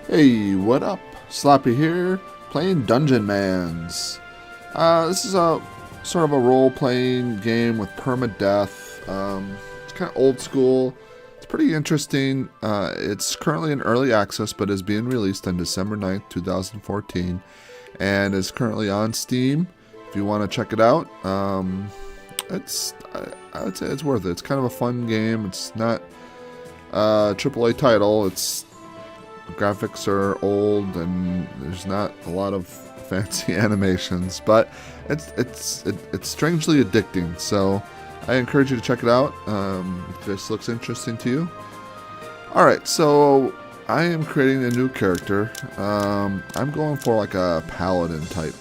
Hey, what up? Sloppy here, playing Dungeonmans. This is a sort of a role-playing game with perma-death. It's kind of old school. It's pretty interesting. It's currently in early access, but is being released on December 9th, 2014, and is currently on Steam. If you want to check it out, I would say it's worth it. It's kind of a fun game. It's not a AAA title. Graphics are old and there's not a lot of fancy animations, but it's strangely addicting. So I encourage you to check it out if this looks interesting to you. Alright, so I am creating a new character. I'm going for like a paladin type.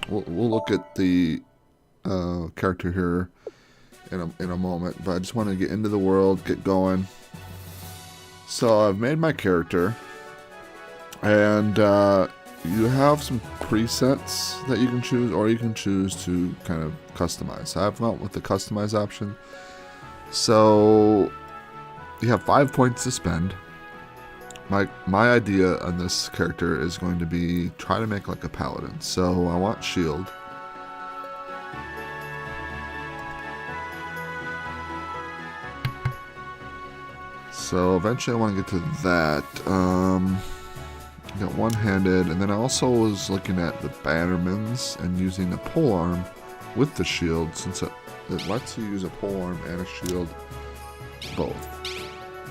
We'll look at the character here in a moment, but I just want to get into the world, get going. So I've made my character, and you have some presets that you can choose, or you can choose to kind of customize. I've gone with the customize option. So you have 5 points to spend. My idea on this character is going to be try to make like a paladin. So I want shield. So eventually I want to get to that. Got one-handed, and then I also was looking at the Bannermans and using a polearm with the shield, since it lets you use a polearm and a shield both.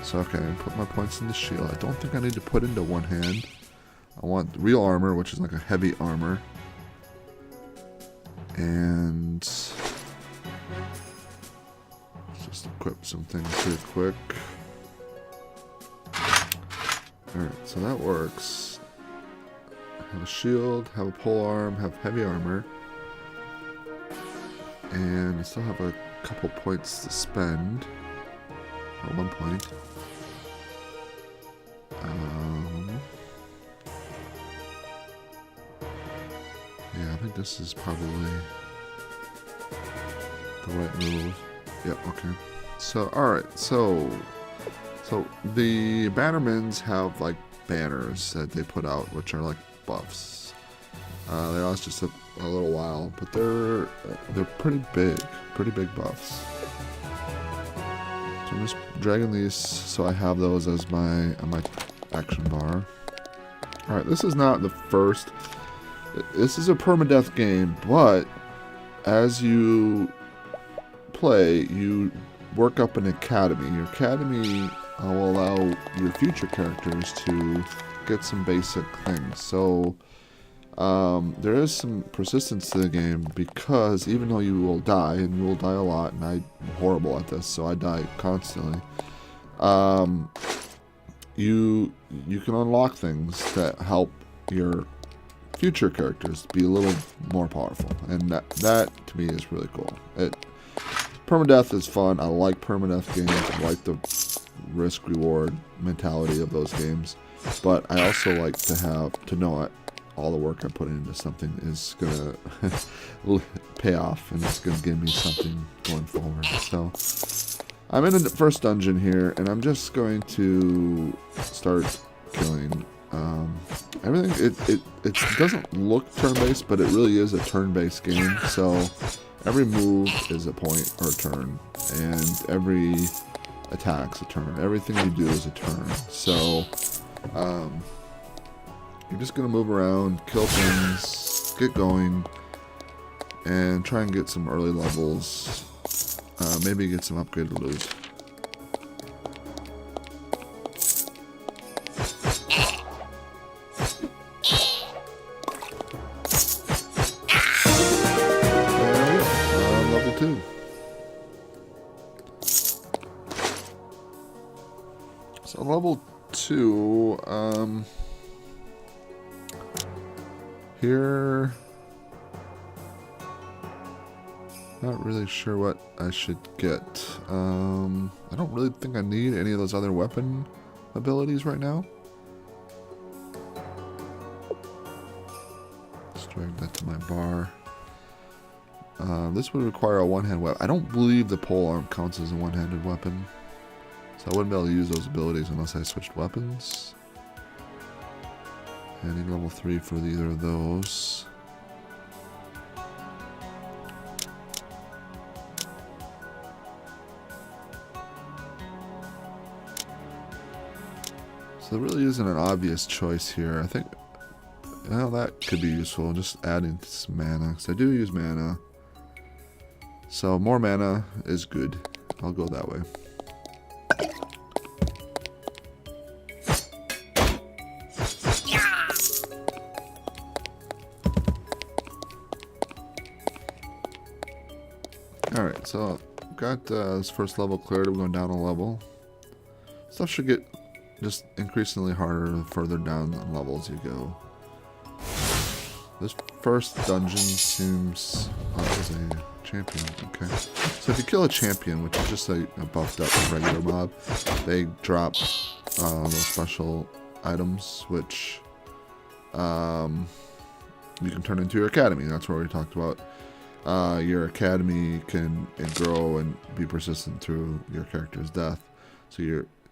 So okay, I put my points in the shield. I don't think I need to put into one hand. I want real armor, which is like a heavy armor. And let's just equip some things here quick. Alright, so that works. Have a shield, have a polearm, have heavy armor. And I still have a couple points to spend. Or 1 point. Yeah, I think this is probably the right move. Yep, okay. So, alright, so the Bannermans have like banners that they put out, which are like buffs. They last just a little while, but they're pretty big buffs. So I'm just dragging these so I have those as my action bar. All right, this is not the first. This is a permadeath game, but as you play, you work up an academy. Your academy will allow your future characters to get some basic things. So there is some persistence to the game, because even though you will die, and you will die a lot, and I'm horrible at this, so I die constantly, you can unlock things that help your future characters be a little more powerful, and that to me is really cool. Permadeath is fun. I like permadeath games. I like the risk-reward mentality of those games, but I also like to know all the work I put into something is gonna pay off, and it's gonna give me something going forward. So I'm in the first dungeon here, and I'm just going to start killing everything. It doesn't look turn-based, but it really is a turn-based game. So every move is a point or a turn, and every attack's a turn. Everything you do is a turn. So you're just gonna move around, kill things, get going, and try and get some early levels. Maybe get some upgraded loot. Level 2. So level 2, here, not really sure what I should get. I don't really think I need any of those other weapon abilities right now. Let's drag that to my bar. This would require a one-hand weapon. I don't believe the polearm counts as a one-handed weapon, so I wouldn't be able to use those abilities unless I switched weapons. I need level 3 for either of those. So there really isn't an obvious choice here. I think, well, that could be useful. Just adding some mana, because I do use mana. So more mana is good. I'll go that way. Alright, so got this first level cleared. I'm going down a level. Stuff should get just increasingly harder the further down the levels you go. This first dungeon seems... Oh, it was a champion. Okay. So if you kill a champion, which is just a buffed up regular mob, they drop those special items, which you can turn into your academy. That's where we talked about. Your academy can grow and be persistent through your character's death.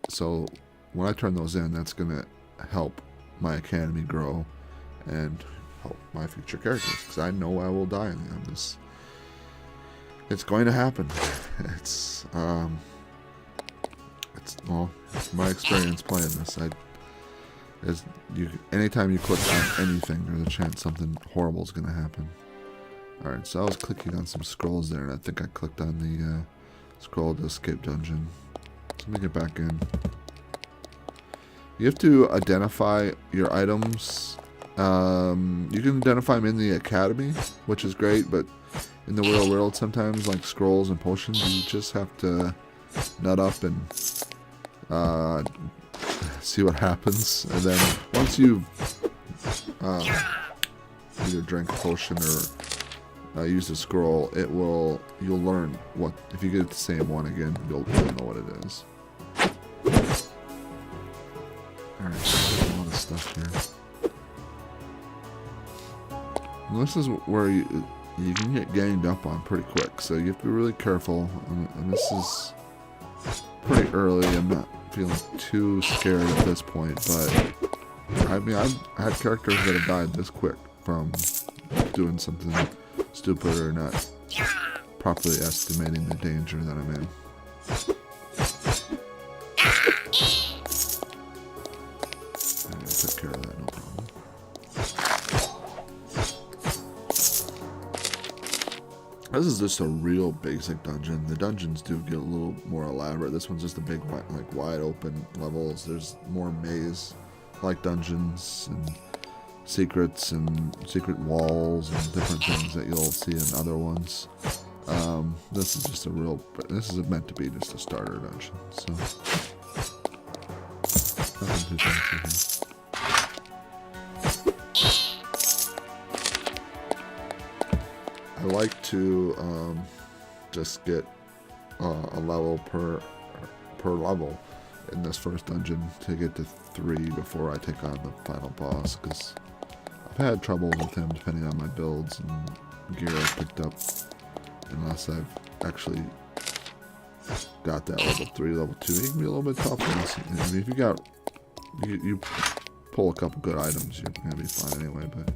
So when I turn those in, that's going to help my academy grow and help my future characters, because I know I will die in the end. It's going to happen. It's well, my experience playing this. Anytime you click on anything, there's a chance something horrible is going to happen. Alright, so I was clicking on some scrolls there, and I think I clicked on the scroll to escape dungeon. So let me get back in. You have to identify your items. You can identify them in the academy, which is great, but in the real world sometimes, like scrolls and potions, you just have to nut up and see what happens. And then once you've either drank a potion or used a scroll, you'll learn what, if you get the same one again, you'll know what it is. Alright, so a lot of stuff here. And this is where you can get ganged up on pretty quick, so you have to be really careful. And this is pretty early. I'm not feeling too scared at this point, but I mean, I've had characters that have died this quick from doing something stupid or not properly estimating the danger that I'm in. I took care of that, no problem. This is just a real basic dungeon. The dungeons do get a little more elaborate. This one's just a big, like, wide open levels. There's more maze-like dungeons and secrets and secret walls and different things that you'll see in other ones. This is just this is meant to be just a starter dungeon, so nothing too fancy here. I like to just get a level per level in this first dungeon to get to 3 before I take on the final boss, because I've had trouble with him depending on my builds and gear I've picked up, unless I've actually got that level 3, level 2. He can be a little bit tough. I mean, if you pull a couple good items, you're gonna be fine anyway. But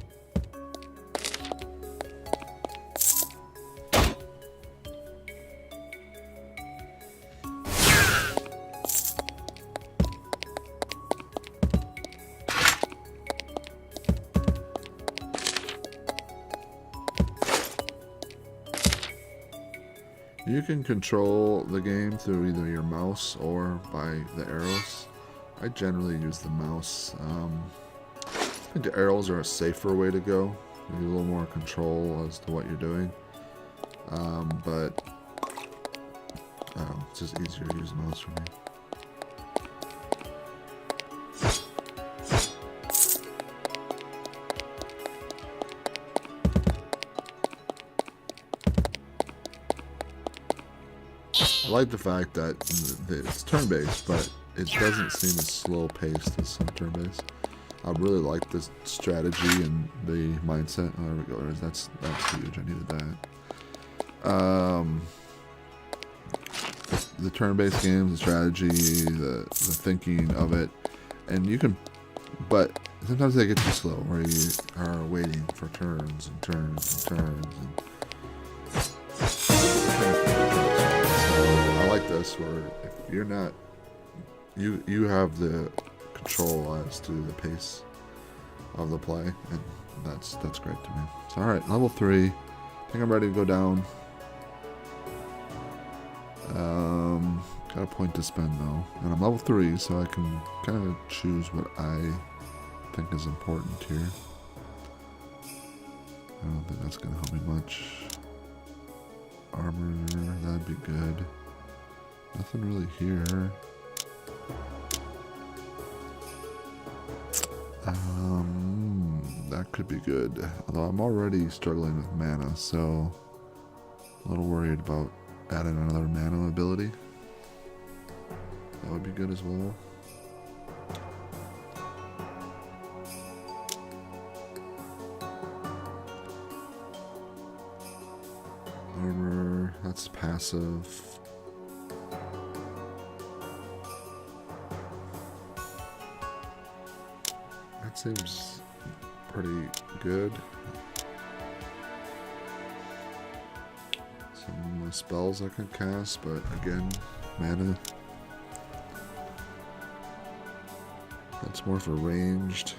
you can control the game through either your mouse or by the arrows. I generally use the mouse. I think the arrows are a safer way to go. You get a little more control as to what you're doing. But I don't know, it's just easier to use the mouse for me. I like the fact that it's turn-based, but it doesn't seem as slow-paced as some turn-based. I really like this strategy and the mindset. Oh, there we go. That's huge. I needed that. The turn-based games, the strategy, the thinking of it, and you can. But sometimes they get too slow, where you are waiting for turns and turns and turns. So I like this, where if you're not, you have the control as to the pace of the play, and that's great to me. So all right, level 3. I think I'm ready to go down. Got a point to spend though, and I'm level 3, so I can kind of choose what I think is important here. I don't think that's gonna help me much. Armor, that'd be good. Nothing really here. That could be good. Although I'm already struggling with mana, so a little worried about adding another mana ability. That would be good as well. Armor, that's passive. That seems pretty good. Some spells I can cast, but again, mana. That's more for ranged.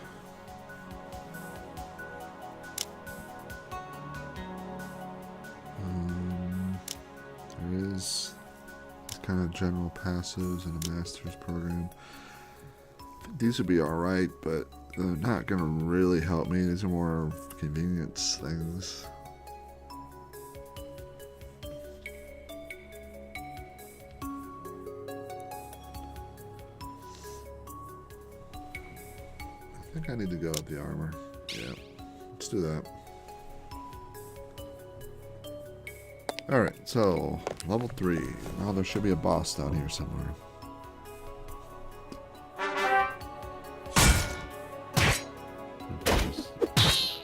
There is kind of general passives in a master's program. These would be alright, but they're not going to really help me. These are more convenience things. I think I need to go with the armor. Yeah, let's do that. Alright, so level 3. Now there should be a boss down here somewhere.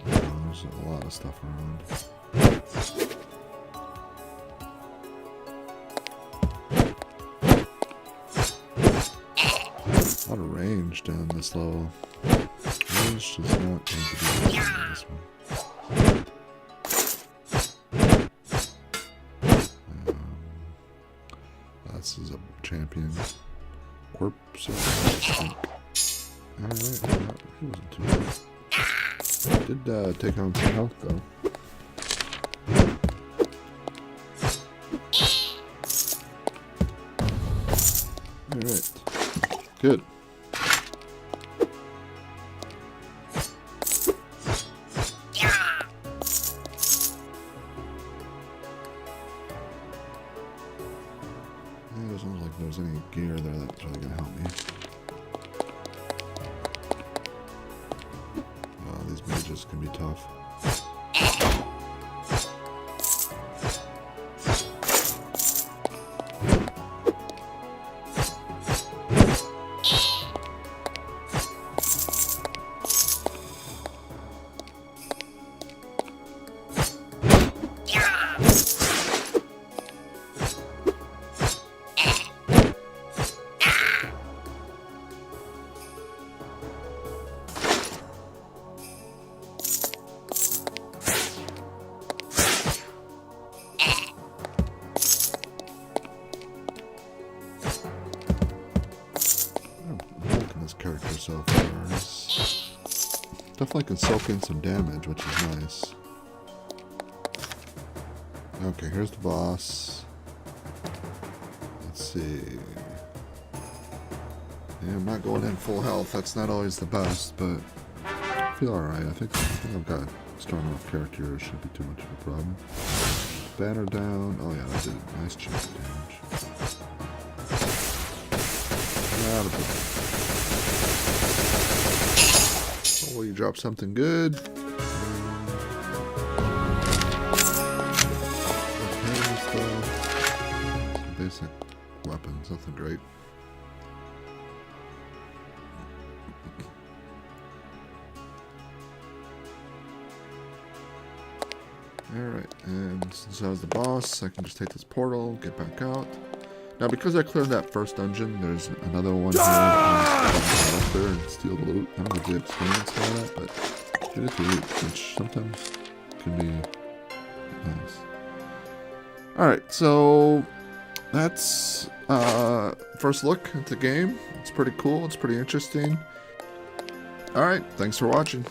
There's a lot of stuff around. A lot of range down this level. Range is not going to be easy on this one. This is a champion. Corpse. Alright, he wasn't too bad. Did take on some health though. Alright. Good. It doesn't look like there's any gear there that's really going to help me. Oh, these mages can be tough. Character so far. Definitely can soak in some damage, which is nice. Okay, here's the boss. Let's see. Yeah, I'm not going in full health. That's not always the best, but I feel alright. I think I've got a strong enough character. It shouldn't be too much of a problem. Banner down. Oh yeah, that did a nice chunk of damage. Not a big deal. Oh, you dropped something good. Some basic weapons, nothing great. Alright, and since I was the boss, I can just take this portal, get back out. Now, because I cleared that first dungeon, there's another one here. Up there and steal the loot. I don't know if the experience and all that, but get the loot, which sometimes can be nice. Alright, so that's first look at the game. It's pretty cool. It's pretty interesting. Alright, thanks for watching.